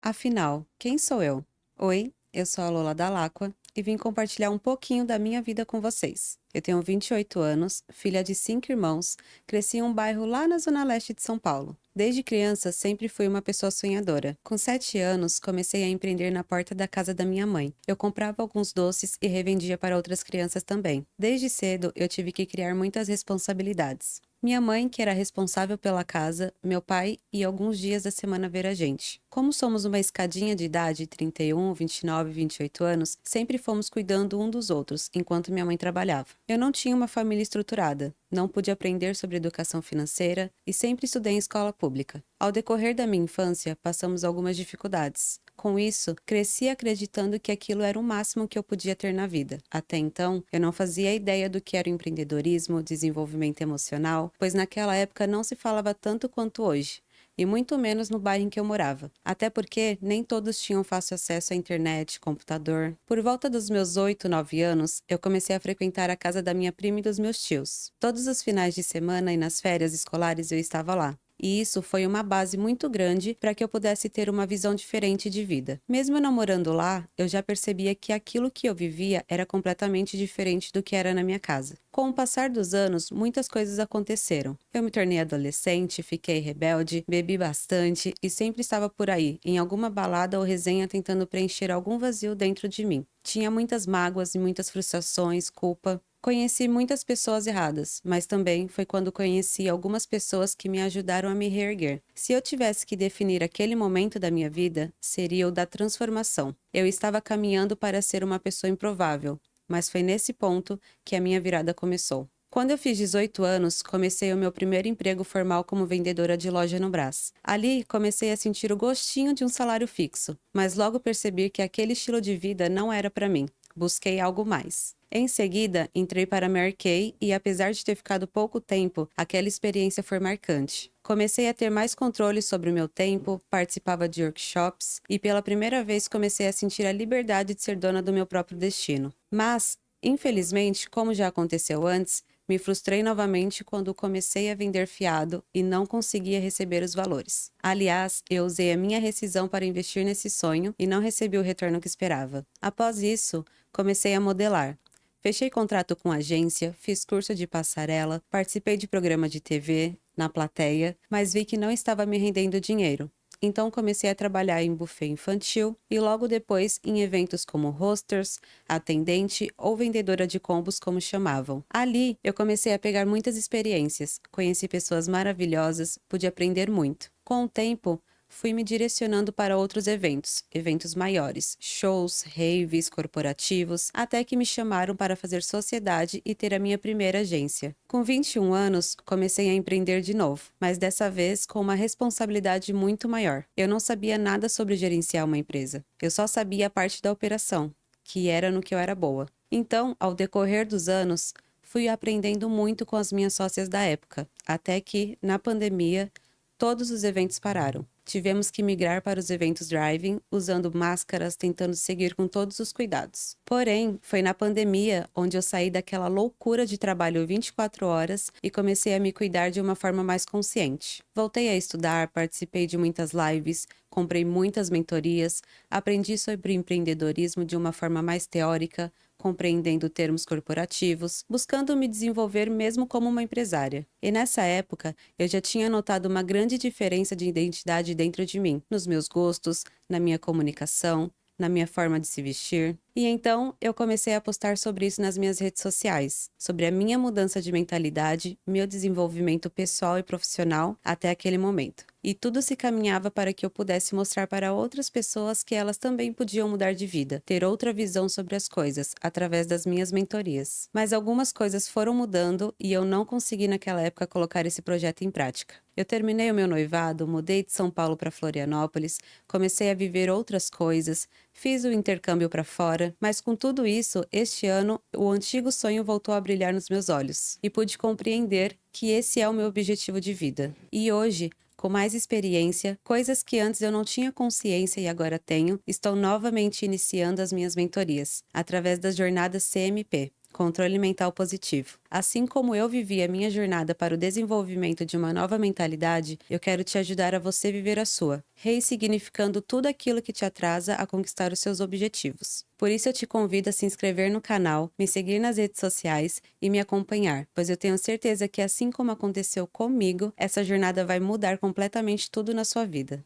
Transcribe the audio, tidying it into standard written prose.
Afinal, quem sou eu? Oi, eu sou a Lola Dalacqua e vim compartilhar um pouquinho da minha vida com vocês. Eu tenho 28 anos, filha de 5 irmãos, cresci em um bairro lá na zona leste de São Paulo. Desde criança, sempre fui uma pessoa sonhadora. Com 7 anos, comecei a empreender na porta da casa da minha mãe. Eu comprava alguns doces e revendia para outras crianças também. Desde cedo, eu tive que criar muitas responsabilidades. Minha mãe, que era responsável pela casa, meu pai e alguns dias da semana ver a gente. Como somos uma escadinha de idade, 31, 29 e 28 anos, sempre fomos cuidando um dos outros, enquanto minha mãe trabalhava. Eu não tinha uma família estruturada, não pude aprender sobre educação financeira e sempre estudei em escola pública. Ao decorrer da minha infância, passamos algumas dificuldades. Com isso, cresci acreditando que aquilo era o máximo que eu podia ter na vida. Até então, eu não fazia ideia do que era o empreendedorismo, desenvolvimento emocional, pois naquela época não se falava tanto quanto hoje. E muito menos no bairro em que eu morava. Até porque nem todos tinham fácil acesso à internet, computador. Por volta dos meus 8, 9 anos, eu comecei a frequentar a casa da minha prima e dos meus tios. Todos os finais de semana e nas férias escolares eu estava lá. E isso foi uma base muito grande para que eu pudesse ter uma visão diferente de vida. Mesmo eu não morando lá, eu já percebia que aquilo que eu vivia era completamente diferente do que era na minha casa. Com o passar dos anos, muitas coisas aconteceram. Eu me tornei adolescente, fiquei rebelde, bebi bastante e sempre estava por aí, em alguma balada ou resenha tentando preencher algum vazio dentro de mim. Tinha muitas mágoas e muitas frustrações, culpa. Conheci muitas pessoas erradas, mas também foi quando conheci algumas pessoas que me ajudaram a me reerguer. Se eu tivesse que definir aquele momento da minha vida, seria o da transformação. Eu estava caminhando para ser uma pessoa improvável, mas foi nesse ponto que a minha virada começou. Quando eu fiz 18 anos, comecei o meu primeiro emprego formal como vendedora de loja no Brás. Ali, comecei a sentir o gostinho de um salário fixo, mas logo percebi que aquele estilo de vida não era para mim. Busquei algo mais. Em seguida, entrei para a Mary Kay e, apesar de ter ficado pouco tempo, aquela experiência foi marcante. Comecei a ter mais controle sobre o meu tempo, participava de workshops e, pela primeira vez, comecei a sentir a liberdade de ser dona do meu próprio destino. Mas, infelizmente, como já aconteceu antes, me frustrei novamente quando comecei a vender fiado e não conseguia receber os valores. Aliás, eu usei a minha rescisão para investir nesse sonho e não recebi o retorno que esperava. Após isso, comecei a modelar. Fechei contrato com agência, fiz curso de passarela, participei de programa de TV, na plateia, mas vi que não estava me rendendo dinheiro. Então comecei a trabalhar em buffet infantil e logo depois em eventos como hosters, atendente ou vendedora de combos como chamavam. Ali eu comecei a pegar muitas experiências, conheci pessoas maravilhosas, pude aprender muito. Com o tempo, fui me direcionando para outros eventos maiores, shows, raves, corporativos, até que me chamaram para fazer sociedade e ter a minha primeira agência. Com 21 anos, comecei a empreender de novo, mas dessa vez com uma responsabilidade muito maior. Eu não sabia nada sobre gerenciar uma empresa. Eu só sabia a parte da operação, que era no que eu era boa. Então, ao decorrer dos anos, fui aprendendo muito com as minhas sócias da época, até que, na pandemia, todos os eventos pararam. Tivemos que migrar para os eventos driving, usando máscaras, tentando seguir com todos os cuidados. Porém, foi na pandemia onde eu saí daquela loucura de trabalho 24 horas e comecei a me cuidar de uma forma mais consciente. Voltei a estudar, participei de muitas lives, comprei muitas mentorias, aprendi sobre empreendedorismo de uma forma mais teórica, compreendendo termos corporativos, buscando me desenvolver mesmo como uma empresária. E nessa época, eu já tinha notado uma grande diferença de identidade dentro de mim, nos meus gostos, na minha comunicação, na minha forma de se vestir. E então, eu comecei a postar sobre isso nas minhas redes sociais, sobre a minha mudança de mentalidade, meu desenvolvimento pessoal e profissional até aquele momento. E tudo se caminhava para que eu pudesse mostrar para outras pessoas que elas também podiam mudar de vida, ter outra visão sobre as coisas, através das minhas mentorias. Mas algumas coisas foram mudando e eu não consegui naquela época colocar esse projeto em prática. Eu terminei o meu noivado, mudei de São Paulo para Florianópolis, comecei a viver outras coisas, fiz o intercâmbio para fora, mas com tudo isso, este ano, o antigo sonho voltou a brilhar nos meus olhos e pude compreender que esse é o meu objetivo de vida. E hoje, com mais experiência, coisas que antes eu não tinha consciência e agora tenho, estou novamente iniciando as minhas mentorias, através das jornadas CMP. Controle mental positivo. Assim como eu vivi a minha jornada para o desenvolvimento de uma nova mentalidade, eu quero te ajudar a você viver a sua, ressignificando tudo aquilo que te atrasa a conquistar os seus objetivos. Por isso eu te convido a se inscrever no canal, me seguir nas redes sociais e me acompanhar, pois eu tenho certeza que assim como aconteceu comigo, essa jornada vai mudar completamente tudo na sua vida.